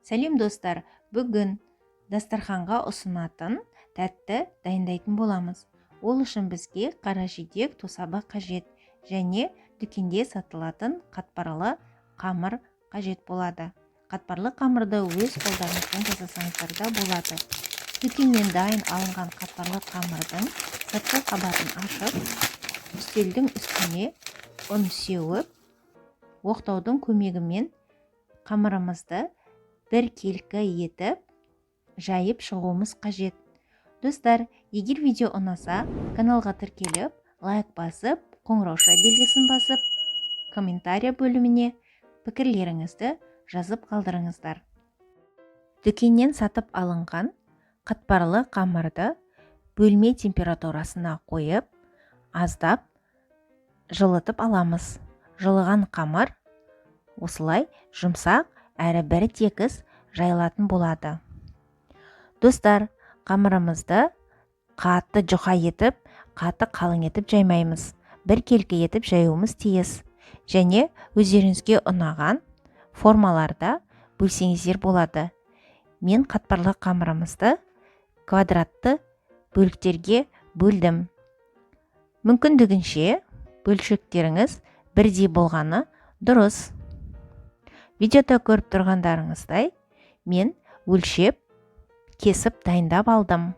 Сәлем достар, бүгін дастарханға ұсынатын тәтті дайындайтын боламыз. Ол үшін бізге қара жидек тосабы қажет және дүкенде сатылатын қатпарлы қамыр қажет болады. Қатпарлы қамырды өз қолдарыңызбен жасасаңыздар да болады. Дүкеннен дайын алынған қатпарлы қамырдың сыртқы қабатын ашып, үстелдің үстіне ұн сеуіп, оқтаудың көмегімен қамырымызды бір келкі етіп жайып шығуымыз қажет. Достар, егер видео ұнаса, каналға тіркеліп, лайк басып, қоңырауша белгісін басып, комментария бөліміне пікірлеріңізді жазып қалдырыңыздар. Дүкеннен сатып алынған қатпарлы қамырды бөлме температурасына қойып, аздап жылытып аламыз. Жылыған қамыр осылай жұмсақ әрі бір тегіс жайылатын болады. Достар, қамырымызды қатты жұқа етіп, қатты қалың етіп жаймаймыз. Бір келкі етіп жаюымыз тиіс. Және өздеріңізге ұнаған формаларда бөлсеңіздер болады. Мен қатпарлы қамырымызды квадратты бөліктерге бөлдім. Мүмкіндігінше бөлшектеріңіз бірдей болғаны дұрыс. Видеода көріп тұрғандарыңыздай, мен өлшеп, кесіп дайындап алдым.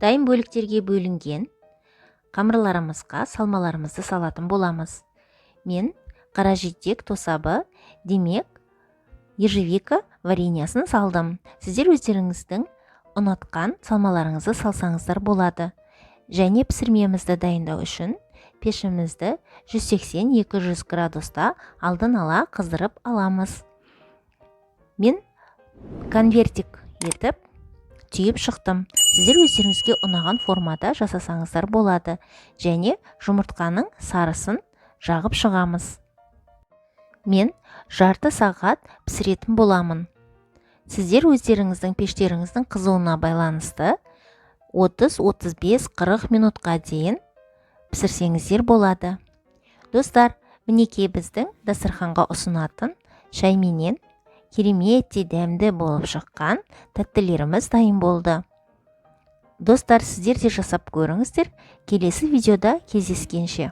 Дайын бөліктерге бөлінген қамырларымызға салмаларымызды салатын боламыз. Мен қара жидек тосабы, демек, ежевика вареньясын салдым. Сіздер өздеріңіздің ұнатқан салмаларыңызды салсаңыздар болады. Және пісірмемізді дайындау үшін пешімізді 180-200 градуста алдын ала қыздырып аламыз. Мен конвертик етіп түйіп шықтым. Сіздер өздеріңізге ұнаған формада жасасаңыздар болады. Және жұмыртқаның сарысын жағып шығамыз. Мен жарты сағат пісіретін боламын. Сіздер өздеріңіздің пештеріңіздің қызуына байланысты 30-35-40 минутқа дейін пісірсеңіздер болады. Достар, мінекей біздің дастарханға ұсынатын шайменен кереметте дәмді болып шыққан тәттілеріміз дайын болды. Достар, сіздер де жасап көріңіздер. Келесі видеода кездескенше.